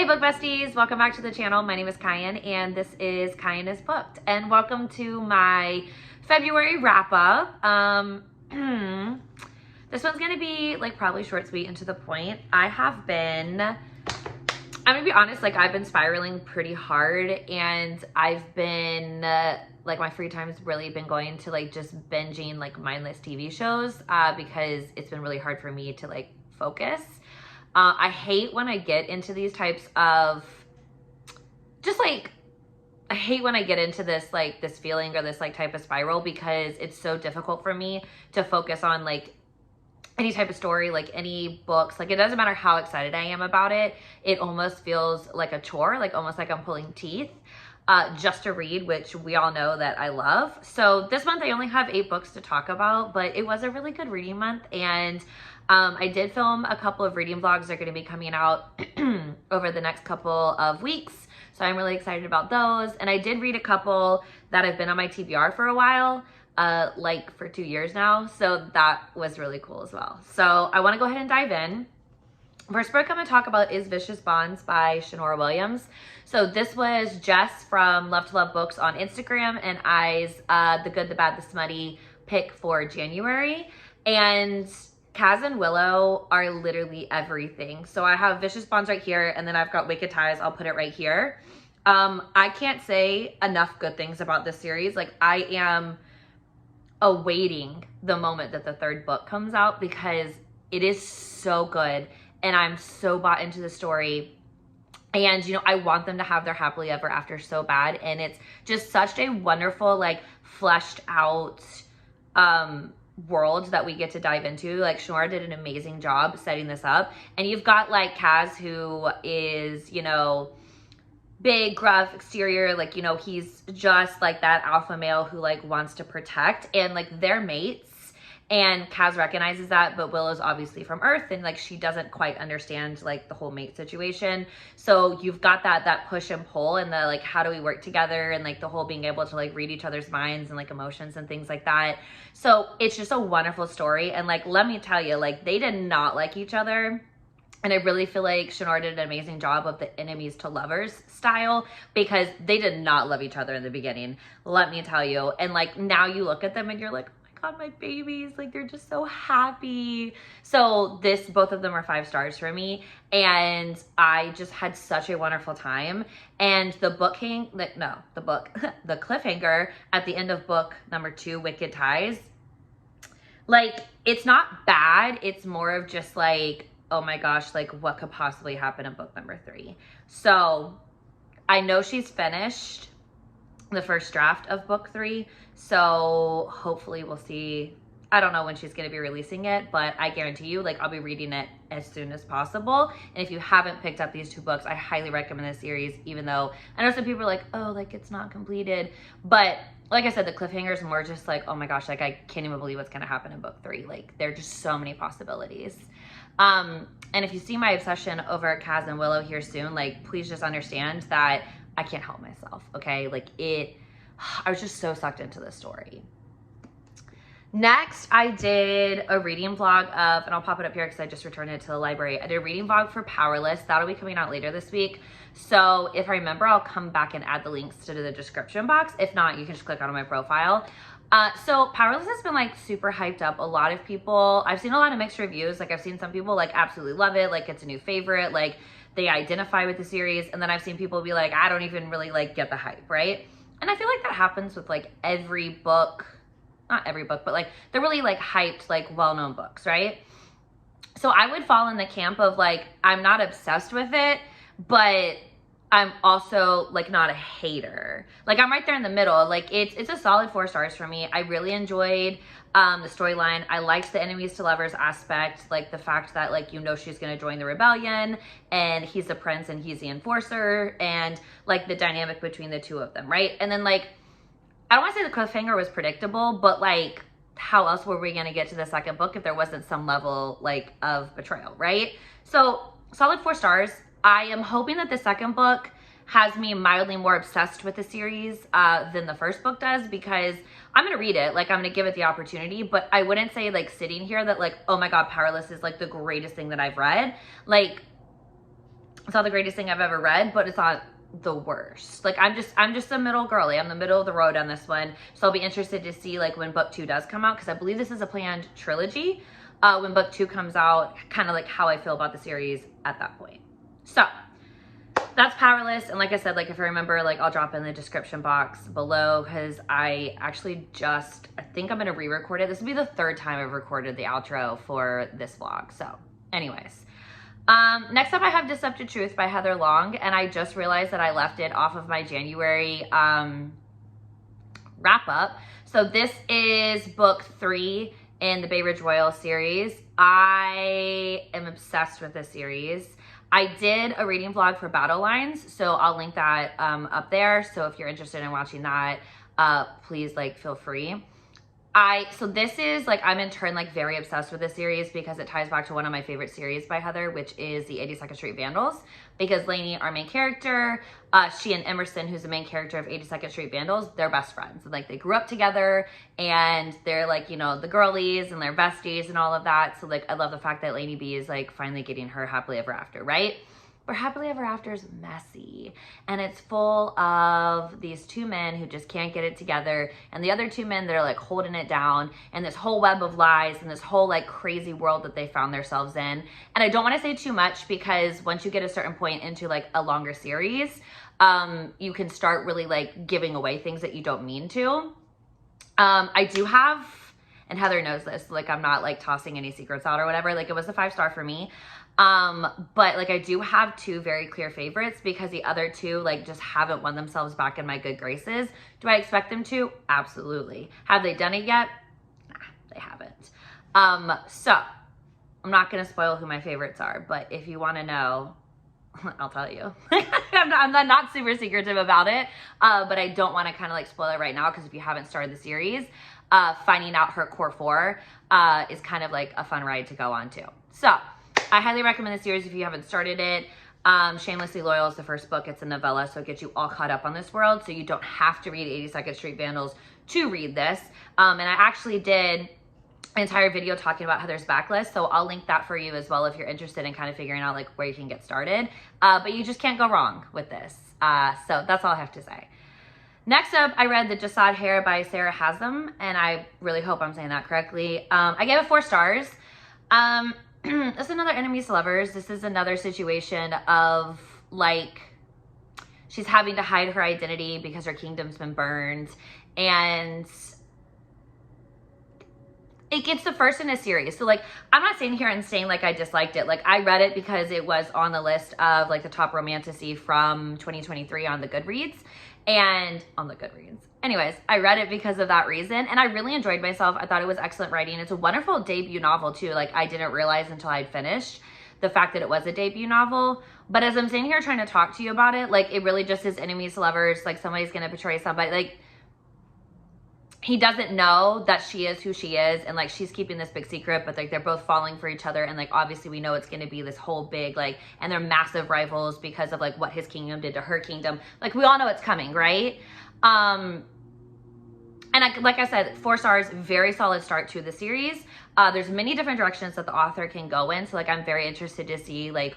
Hey book besties, welcome back to the channel. My name is Kyan and this is Kyan is Booked, and welcome to my February wrap up. This one's gonna be like probably short, sweet, and to the point. I'm gonna be honest, like I've been spiraling pretty hard, and I've been like my free time's really been going to like just binging like mindless TV shows because it's been really hard for me to like focus. I hate when I get into these types of I hate when I get into this like this feeling or this like type of spiral, because it's so difficult for me to focus on like any type of story, like any books. Like it doesn't matter how excited I am about it, it almost feels like a chore, like almost like I'm pulling teeth just to read, which we all know that I love. So this month I only have 8 books to talk about, but it was a really good reading month, and I did film a couple of reading vlogs. They're going to be coming out over the next couple of weeks, so I'm really excited about those. And I did read a couple that have been on my TBR for a while, like for 2 years now, so that was really cool as well. So I want to go ahead and dive in. First book I'm going to talk about is Vicious Bonds by Shanora Williams. So this was Jess from Love to Love Books on Instagram and I's The Good, the Bad, the Smutty pick for January. And Kaz and Willow are literally everything. So I have Vicious Bonds right here, and then I've got Wicked Ties. I'll put it right here. I can't say enough good things about this series. Like I am awaiting the moment that the 3rd book comes out, because it is so good and I'm so bought into the story. And, you know, I want them to have their happily ever after so bad. And it's just such a wonderful, like, fleshed out world that we get to dive into. Like, Shanora did an amazing job setting this up. And you've got, like, Kaz, who is, you know, big, gruff exterior. Like, you know, he's just, like, that alpha male who, like, wants to protect. And, like, they're mates. And Kaz recognizes that, but Willow's obviously from Earth, and like she doesn't quite understand like the whole mate situation. So you've got that push and pull, and the like how do we work together, and like the whole being able to like read each other's minds and like emotions and things like that. So it's just a wonderful story, and like let me tell you, like they did not like each other. And I really feel like Shanora did an amazing job of the enemies to lovers style, because they did not love each other in the beginning, let me tell you. And like now you look at them and you're like, God, my babies, like they're just so happy. So both of them are 5 stars for me, and I just had such a wonderful time. And the cliffhanger at the end of book number 2, Wicked Ties, like it's not bad, it's more of just like, oh my gosh, like what could possibly happen in book number 3. So I know she's finished the first draft of book 3, so hopefully we'll see. I don't know when she's going to be releasing it, but I guarantee you, like, I'll be reading it as soon as possible. And if you haven't picked up these 2 books, I highly recommend this series, even though I know some people are like, oh, like it's not completed. But like I said, the cliffhanger is more just like, oh my gosh, like I can't even believe what's going to happen in book 3. Like there are just so many possibilities. And if you see my obsession over Kaz and Willow here soon, like please just understand that I can't help myself, okay? Like I was just so sucked into this story. Next, I did a reading vlog of, and I'll pop it up here because I just returned it to the library. I did a reading vlog for Powerless. That'll be coming out later this week. So if I remember, I'll come back and add the links to the description box. If not, you can just click on my profile. So Powerless has been like super hyped up. A lot of people, I've seen a lot of mixed reviews. Like I've seen some people like absolutely love it. Like it's a new favorite. Like they identify with the series. And then I've seen people be like, I don't even really like get the hype, right? And I feel like that happens with like every book, not every book, but like they're really like hyped, like well-known books, right? So I would fall in the camp of like, I'm not obsessed with it, but I'm also like not a hater. Like I'm right there in the middle. Like it's a solid 4 stars for me. I really enjoyed the storyline. I liked the enemies to lovers aspect, like the fact that like, you know, she's going to join the rebellion and he's the prince and he's the enforcer, and like the dynamic between the 2 of them, right? And then like, I don't want to say the cliffhanger was predictable, but like how else were we going to get to the 2nd book if there wasn't some level like of betrayal, right? So solid 4 stars. I am hoping that the 2nd book has me mildly more obsessed with the series than the 1st book does, because I'm gonna read it, like I'm gonna give it the opportunity, but I wouldn't say like sitting here that like, oh my God, Powerless is like the greatest thing that I've read. Like It's not the greatest thing I've ever read, but it's not the worst. Like I'm just a middle girly. I'm the middle of the road on this one. So I'll be interested to see like when book 2 does come out, because I believe this is a planned trilogy. When book 2 comes out, kind of like how I feel about the series at that point. So that's Powerless. And like I said, like if I remember, like I'll drop in the description box below, because I actually I think I'm gonna re-record it. This will be the 3rd time I've recorded the outro for this vlog. So anyways, next up I have Deceptive Truth by Heather Long, and I just realized that I left it off of my January wrap up. So this is book 3 in the Bay Ridge Royal series. I am obsessed with this series. I did a reading vlog for Battle Lines, so I'll link that up there. So if you're interested in watching that, please like feel free. So this is like, I'm in turn like very obsessed with this series because it ties back to one of my favorite series by Heather, which is the 82nd Street Vandals. Because Lainey, our main character, she and Emerson, who's the main character of 82nd Street Vandals, they're best friends. And like they grew up together and they're like, you know, the girlies and they're besties and all of that. So like, I love the fact that Lainey B is like finally getting her happily ever after, right? But happily ever after is messy, and it's full of these 2 men who just can't get it together, and the other 2 men that are like holding it down, and this whole web of lies and this whole like crazy world that they found themselves in. And I don't want to say too much, because once you get a certain point into like a longer series, you can start really like giving away things that you don't mean to. I do have, and Heather knows this, like I'm not like tossing any secrets out or whatever, like it was a 5-star for me. But like I do have 2 very clear favorites, because the other 2 like just haven't won themselves back in my good graces. Do I expect them to? Absolutely. Have they done it yet? Nah, they haven't. So I'm not going to spoil who my favorites are, but if you want to know, I'll tell you. I'm not super secretive about it, but I don't want to kind of like spoil it right now, because if you haven't started the series, finding out her core 4 is kind of like a fun ride to go on too. So I highly recommend the series if you haven't started it. Shamelessly Loyal is the first book. It's a novella, so it gets you all caught up on this world, so you don't have to read 82nd Street Vandals to read this. And I actually did an entire video talking about Heather's backlist, so I'll link that for you as well if you're interested in kind of figuring out like where you can get started. But you just can't go wrong with this. So that's all I have to say. Next up, I read The Jasad Hair by Sarah Haslam, and I really hope I'm saying that correctly. I gave it 4 stars. This is another enemies to lovers. This is another situation of like, she's having to hide her identity because her kingdom's been burned, and it gets the first in a series. So like, I'm not sitting here and saying like I disliked it. Like I read it because it was on the list of like the top romantasy from 2023 on the Goodreads. Anyways, I read it because of that reason, and I really enjoyed myself. I thought it was excellent writing. It's a wonderful debut novel too. Like I didn't realize until I'd finished the fact that it was a debut novel. But as I'm sitting here trying to talk to you about it, like it really just is enemies to lovers. Like somebody's gonna betray somebody. Like he doesn't know that she is who she is, and like she's keeping this big secret, but like they're both falling for each other, and like obviously we know it's going to be this whole big like, and they're massive rivals because of like what his kingdom did to her kingdom. Like we all know it's coming, right? And like I said, 4 stars, very solid start to the series. There's many different directions that the author can go in, so like I'm very interested to see like,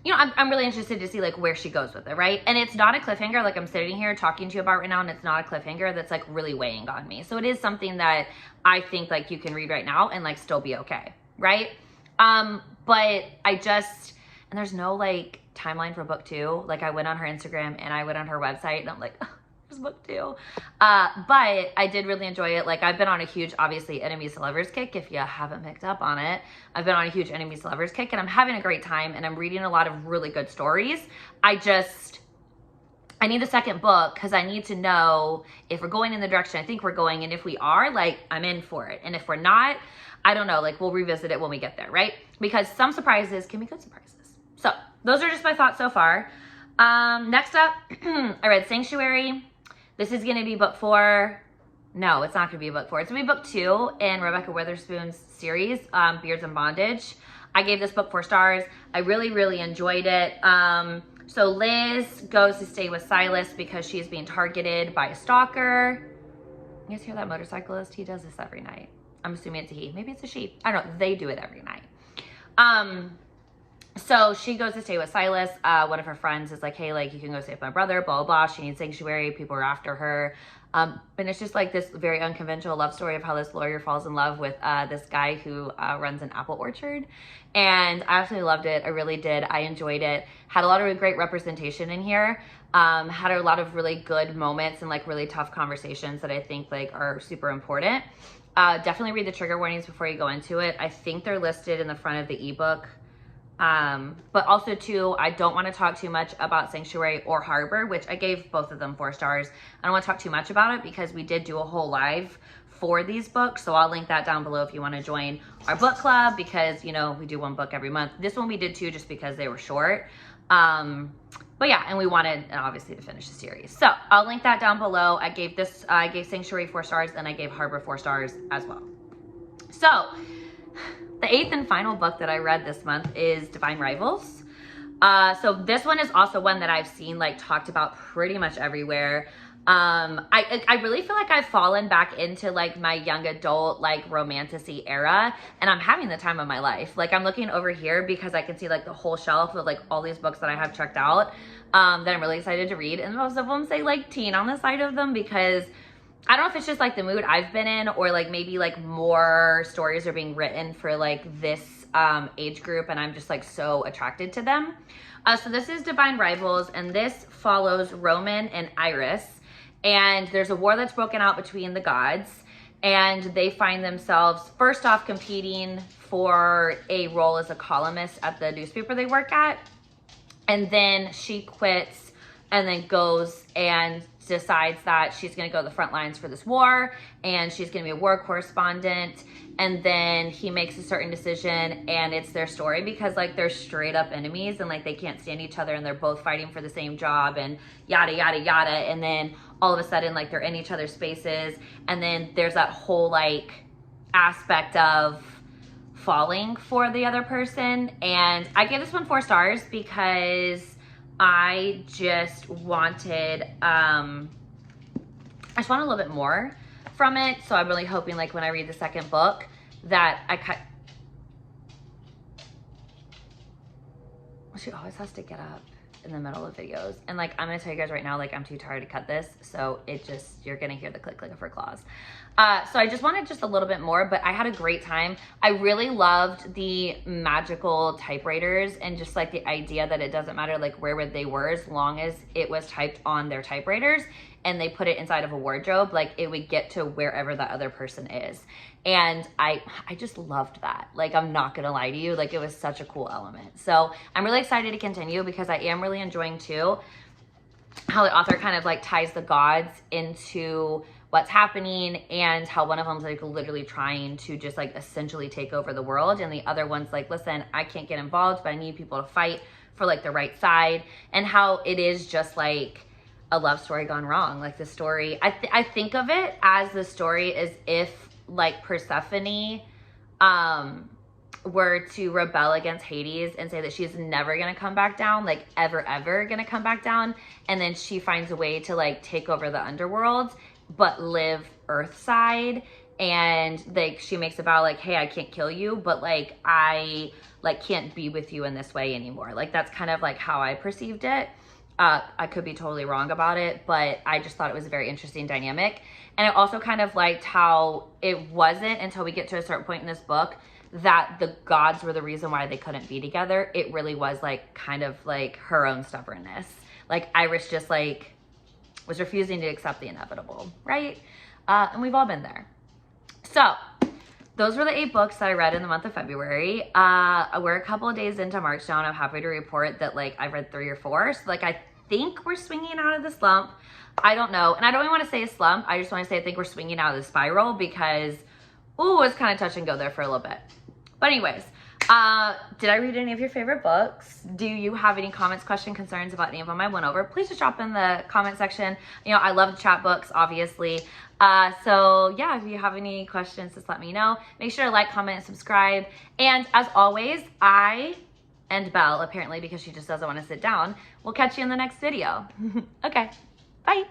you know, I'm really interested to see like where she goes with it, right? And it's not a cliffhanger like I'm sitting here talking to you about right now, and it's not a cliffhanger that's like really weighing on me. So it is something that I think like you can read right now and like still be okay, right? But I just, and there's no like timeline for book 2. Like I went on her Instagram and I went on her website and I'm like, oh, there's book 2. But I did really enjoy it. Like I've been on a huge, obviously, enemies to lovers kick. If you haven't picked up on it, I've been on a huge enemies to lovers kick, and I'm having a great time, and I'm reading a lot of really good stories. I need the second book because I need to know if we're going in the direction I think we're going, and if we are, like, I'm in for it. And if we're not, I don't know, like we'll revisit it when we get there, right? Because some surprises can be good surprises. So those are just my thoughts so far. Next up, I read Sanctuary. This is going to be book 4. No, it's not going to be book 4. It's going to be book 2 in Rebecca Witherspoon's series, Beards and Bondage. I gave this book 4 stars. I really, really enjoyed it. So Liz goes to stay with Silas because she is being targeted by a stalker. You guys hear that motorcyclist? He does this every night. I'm assuming it's a he. Maybe it's a she. I don't know. They do it every night. So she goes to stay with Silas. One of her friends is like, hey, like, you can go stay with my brother, blah, blah, blah. She needs sanctuary. People are after her. And it's just like this very unconventional love story of how this lawyer falls in love with this guy who runs an apple orchard. And I absolutely loved it. I really did. I enjoyed it. Had a lot of really great representation in here. Had a lot of really good moments and like really tough conversations that I think like are super important. Definitely read the trigger warnings before you go into it. I think they're listed in the front of the ebook. But also too, I don't want to talk too much about Sanctuary or Harbor, which I gave both of them 4 stars. I don't want to talk too much about it because we did do a whole live for these books. So I'll link that down below if you want to join our book club, because, you know, we do 1 book every month. This one we did 2 just because they were short. But yeah, and we wanted obviously to finish the series. So I'll link that down below. I gave Sanctuary 4 stars, and I gave Harbor 4 stars as well. So the 8th and final book that I read this month is Divine Rivals. So this one is also one that I've seen like talked about pretty much everywhere. I really feel like I've fallen back into like my young adult like romantasy era, and I'm having the time of my life. Like, I'm looking over here because I can see like the whole shelf of like all these books that I have checked out that I'm really excited to read, and most of them say like teen on the side of them, because I don't know if it's just like the mood I've been in, or like maybe like more stories are being written for like this age group, and I'm just like so attracted to them. So this is Divine Rivals, and this follows Roman and Iris, and there's a war that's broken out between the gods, and they find themselves first off competing for a role as a columnist at the newspaper they work at, and then she quits and then goes and decides that she's going to go to the front lines for this war, and she's going to be a war correspondent. And then he makes a certain decision, and it's their story, because like they're straight up enemies, and like they can't stand each other, and they're both fighting for the same job, and yada yada yada. And then all of a sudden like they're in each other's spaces, and then there's that whole like aspect of falling for the other person. And I gave this one 4 stars because I just wanted a little bit more from it. So I'm really hoping like when I read the second book that she always has to get up in the middle of videos, and like I'm gonna tell you guys right now, like I'm too tired to cut this, so you're gonna hear the click of her claws. So I just wanted just a little bit more, but I had a great time. I really loved the magical typewriters, and just like the idea that it doesn't matter like where they were, as long as it was typed on their typewriters and they put it inside of a wardrobe, like it would get to wherever that other person is. And I just loved that. Like, I'm not gonna lie to you, like it was such a cool element. So I'm really excited to continue, because I am really enjoying too how the author kind of like ties the gods into what's happening, and how one of them's like literally trying to just like essentially take over the world, and the other one's like, listen, I can't get involved, but I need people to fight for like the right side. And how it is just like a love story gone wrong. Like the story, I think of it as the story as if like Persephone were to rebel against Hades and say that she's never gonna come back down, like ever gonna come back down, and then she finds a way to like take over the underworld but live Earthside. And like she makes a vow like, hey, I can't kill you, but like I like can't be with you in this way anymore. Like that's kind of like how I perceived it. I could be totally wrong about it, but I just thought it was a very interesting dynamic. And I also kind of liked how it wasn't until we get to a certain point in this book that the gods were the reason why they couldn't be together. It really was like kind of like her own stubbornness. Like Iris just like was refusing to accept the inevitable, right? And we've all been there. So those were the 8 books that I read in the month of February. We're a couple of days into March now, and I'm happy to report that like I've read 3 or 4. So like I think we're swinging out of the slump. I don't know. And I don't even want to say a slump. I just want to say I think we're swinging out of the spiral, because, ooh, it's kind of touch and go there for a little bit. But anyways, did I read any of your favorite books? Do you have any comments, questions, concerns about any of them I went over? Please just drop in the comment section. You know, I love to chat books, obviously. So yeah, if you have any questions, just let me know. Make sure to like, comment, and subscribe. And as always, and Belle, apparently because she just doesn't want to sit down, we'll catch you in the next video. Okay, bye.